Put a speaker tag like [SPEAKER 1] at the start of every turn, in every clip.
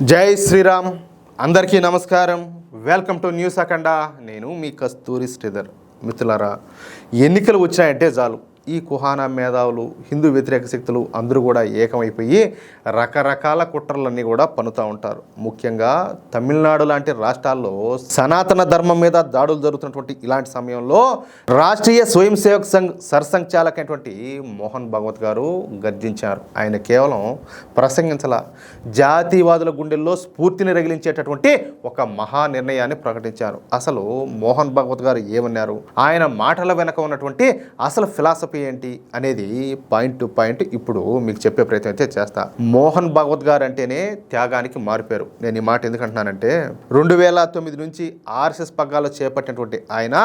[SPEAKER 1] జై శ్రీరామ్. అందరికీ నమస్కారం. వెల్కమ్ టు న్యూస్ అఖండ. నేను మీ కస్తూరి శ్రీధర్. మిత్రులారా, ఎన్నికలు వచ్చాయంటే చాలు ఈ కుహానా మేధావులు, హిందూ వ్యతిరేక శక్తులు అందరూ కూడా ఏకమైపోయి రకరకాల కుట్రలన్నీ కూడా పన్నుతూ ఉంటారు. ముఖ్యంగా తమిళనాడు లాంటి రాష్ట్రాల్లో సనాతన ధర్మం మీద దాడులు జరుగుతున్నటువంటి ఇలాంటి సమయంలో రాష్ట్రీయ స్వయం సేవక్ సంఘ్ సర్సంఘచాలకైనటువంటి మోహన్ భాగవత్ గారు గర్జించారు. ఆయన కేవలం ప్రసంగించల, జాతీయవాదుల గుండెల్లో స్ఫూర్తిని రగిలించేటటువంటి ఒక మహా నిర్ణయాన్ని ప్రకటించారు. అసలు మోహన్ భాగవత్ గారు ఏమన్నారు, ఆయన మాటల వెనక ఉన్నటువంటి అసలు ఫిలాసఫీ ఏంటి అనేది పాయింట్ టు పాయింట్ ఇప్పుడు మీకు చెప్పే ప్రయత్నం అయితే చేస్తా. మోహన్ భాగవత్ గారు అంటేనే త్యాగానికి మారిపోయారు. నేను ఈ మాట ఎందుకంటున్నానంటే 2009 నుంచి ఆర్ఎస్ఎస్ పగ్గాలు చేపట్టినటువంటి ఆయన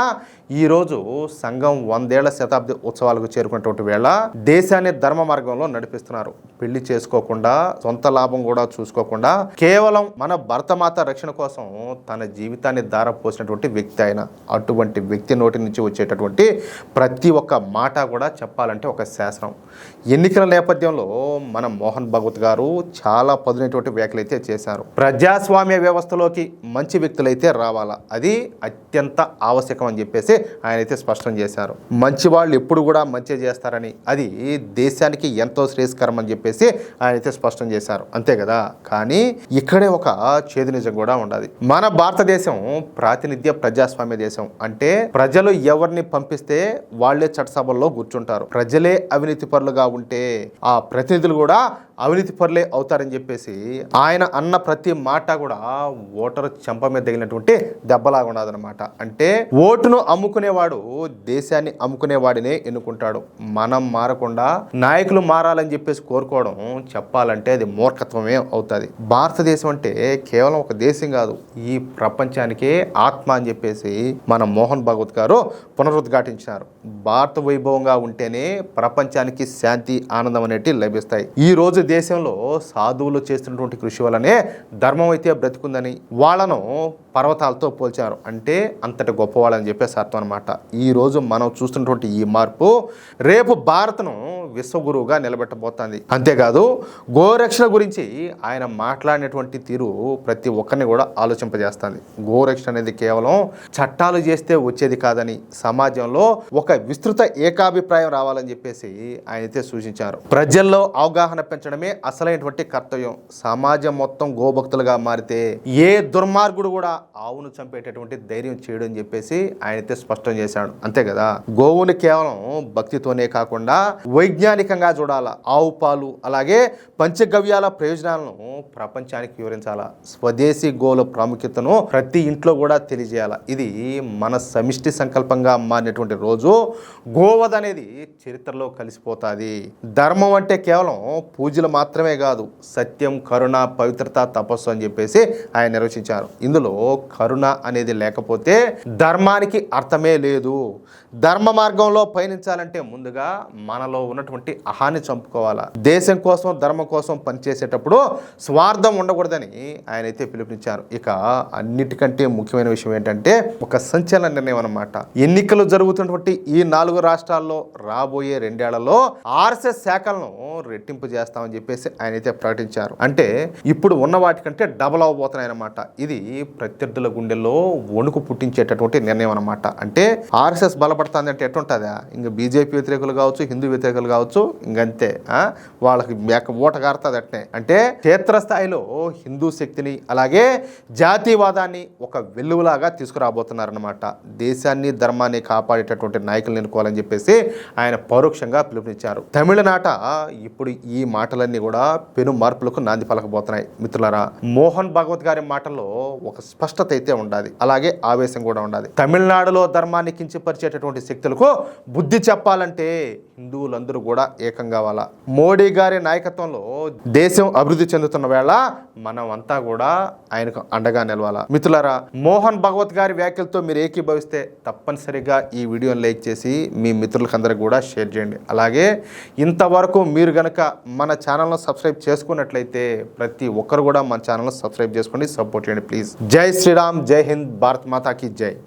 [SPEAKER 1] ఈరోజు సంఘం 100వ శతాబ్ది ఉత్సవాలకు చేరుకున్నటువంటి వేళ దేశాన్ని ధర్మ మార్గంలో నడిపిస్తున్నారు. పెళ్లి చేసుకోకుండా, సొంత లాభం కూడా చూసుకోకుండా కేవలం మన భరతమాత రక్షణ కోసం తన జీవితాన్ని ధారపోసినటువంటి వ్యక్తి ఆయన. అటువంటి వ్యక్తి నోటి నుంచి వచ్చేటటువంటి ప్రతి ఒక్క మాట కూడా చెప్పాలంటే ఒక శాసనం. ఎన్నికల నేపథ్యంలో మన మోహన్ భాగవత్ గారు చాలా పదునైనటువంటి వ్యాఖ్యలు అయితే చేశారు. ప్రజాస్వామ్య వ్యవస్థలోకి మంచి వ్యక్తులైతే రావాలా, అది అత్యంత ఆవశ్యకం అని చెప్పేసి ఆయన అయితే స్పష్టం చేశారు. మంచి వాళ్ళు ఎప్పుడు కూడా మంచి చేస్తారని, అది దేశానికి ఎంతో శ్రేయస్కరం అని చెప్పేసి ఆయన అయితే స్పష్టం చేశారు. అంతే కదా, కానీ ఇక్కడే ఒక చేదు నిజం కూడా ఉండాలి. మన భారతదేశం ప్రాతినిధ్య ప్రజాస్వామ్య దేశం. అంటే ప్రజలు ఎవరిని పంపిస్తే వాళ్లే చట్టసభల్లో కూర్చుంటారు. ప్రజలే అవినీతి పరులుగా ఉంటే ఆ ప్రతినిధులు కూడా అవినీతి పరులే అవుతారని చెప్పేసి ఆయన అన్న ప్రతి మాట కూడా ఓటరు చెంప మీద తగిలినటువంటి దెబ్బలాగా ఉండదన్నమాట. అంటే ఓటును అమ్ముకునేవాడు దేశాన్ని అమ్ముకునేవాడినే ఎన్నుకుంటాడు. మనం మారకుండా నాయకులు మారాలని చెప్పేసి కోరుకోవడం చెప్పాలంటే అది మూర్ఖత్వమే అవుతుంది. భారతదేశం అంటే కేవలం ఒక దేశం కాదు, ఈ ప్రపంచానికే ఆత్మ అని చెప్పేసి మన మోహన్ భాగవత్ గారు పునరుద్ఘాటించినారు. భారత వైభవంగా ఉంటేనే ప్రపంచానికి శాంతి, ఆనందం అనేటి లభిస్తాయి. ఈ రోజు దేశంలో సాధువులు చేస్తున్నటువంటి కృషి వల్లనే ధర్మం అయితే బ్రతికుందని వాళ్ళను పర్వతాలతో పోల్చారు. అంటే అంతటి గొప్పవాళ్ళని చెప్పేసి అర్థం అనమాట. ఈరోజు మనం చూస్తున్నటువంటి ఈ మార్పు రేపు భారత్ను విశ్వగురువుగా నిలబెట్టబోతోంది. అంతేకాదు గోరక్షణ గురించి ఆయన మాట్లాడినటువంటి తీరు ప్రతి ఒక్కరిని కూడా ఆలోచింపజేస్తుంది. గోరక్షణ అనేది కేవలం చట్టాలు చేస్తే వచ్చేది కాదని, సమాజంలో ఒక విస్తృత ఏకాభిప్రాయం రావాలని చెప్పేసి ఆయన అయితే సూచించారు. ప్రజల్లో అవగాహన పెంచడమే అసలైనటువంటి కర్తవ్యం. సమాజం మొత్తం గోభక్తులుగా మారితే ఏ దుర్మార్గుడు కూడా ఆవును చంపేటటువంటి ధైర్యం చేయడం అని చెప్పేసి ఆయన అయితే స్పష్టం చేశాడు. అంతే కదా, గోవుని కేవలం భక్తితోనే కాకుండా వైజ్ఞానికంగా చూడాలా. ఆవు పాలు అలాగే పంచగవ్యాల ప్రయోజనాలను ప్రపంచానికి వివరించాలా. స్వదేశీ గోల ప్రాముఖ్యతను ప్రతి ఇంట్లో కూడా తెలియజేయాలా. ఇది మన సమిష్టి సంకల్పంగా మారినటువంటి రోజు గోవధ అనేది చరిత్రలో కలిసిపోతుంది. ధర్మం అంటే కేవలం పూజలు మాత్రమే కాదు, సత్యం, కరుణ, పవిత్రత, తపస్సు అని చెప్పేసి ఆయన నిర్వచించారు. ఇందులో కరుణ అనేది లేకపోతే ధర్మానికి అర్థమే లేదు. ధర్మ మార్గంలో పయనించాలంటే ముందుగా మనలో ఉన్నటువంటి అహాన్ని చంపుకోవాలా. దేశం కోసం, ధర్మం కోసం పనిచేసేటప్పుడు స్వార్థం ఉండకూడదని ఆయన అయితే పిలుపునిచ్చారు. ఇక అన్నిటికంటే ముఖ్యమైన విషయం ఏంటంటే ఒక సంచలన నిర్ణయం అన్నమాట. ఎన్నికలు జరుగుతున్నటువంటి ఈ 4 రాష్ట్రాల్లో రాబోయే 2 ఏళ్లలో ఆర్ఎస్ఎస్ శాఖలను రెట్టింపు చేస్తామని చెప్పేసి ఆయన అయితే ప్రకటించారు. అంటే ఇప్పుడు ఉన్న వాటికంటే డబల్ అవబోతున్నాయి అన్నమాట. ఇది ప్రత్యర్థుల గుండెల్లో వణుకు పుట్టించేటటువంటి నిర్ణయం అన్నమాట. అంటే ఆర్ఎస్ఎస్ బలపడుతుంది అంటే ఎట్టుంటుందా, ఇంకా బీజేపీ వ్యతిరేకులు కావచ్చు, హిందూ వ్యతిరేకులు కావచ్చు, ఇంకంతే వాళ్ళకి ఓట కారుతుంది అట్నే. అంటే క్షేత్రస్థాయిలో హిందూ శక్తిని అలాగే జాతీయవాదాన్ని ఒక వెల్లువలాగా తీసుకురాబోతున్నారన్నమాట. దేశాన్ని, ధర్మాన్ని కాపాడేటటువంటి నాయకులను ఎన్నుకోవాలని చెప్పేసి ఆయన పరోక్షంగా పిలుపునిచ్చారు. తమిళనాట ఇప్పుడు ఈ మాటలన్నీ కూడా పెను మార్పులకు నాంది పలకబోతున్నాయి. మిత్రులారా, మోహన్ భాగవత్ గారి మాటల్లో ఒక స్పష్టత అయితే ఉండాలి, అలాగే ఆవేశం కూడా ఉండాలి. తమిళనాడులో ధర్మాన్ని కించపరిచేటటువంటి శక్తులకు బుద్ధి చెప్పాలంటే హిందువులందరూ కూడా ఏకం కావాలా. మోడీ గారి నాయకత్వంలో దేశం అభివృద్ధి చెందుతున్న వేళ మనం అంతా కూడా ఆయనకు అండగా నిలవాలా. మిత్రులారా, మోహన్ భాగవత్ గారి వ్యాఖ్యలతో మీరు ఏకీభవిస్తే తప్పనిసరిగా ఈ వీడియోని లైక్ చేసి మీ మిత్రులకందరికీ కూడా షేర్ చేయండి. అలాగే ఇంతవరకు మీరు గనక మన ఛానల్ను సబ్స్క్రైబ్ చేసుకున్నట్లయితే ప్రతి ఒక్కరు కూడా మన ఛానల్ను సబ్స్క్రైబ్ చేసుకోండి, సపోర్ట్ చేయండి ప్లీజ్. జై శ్రీరామ్, జై హింద్, భారత్ మాతాకి జై.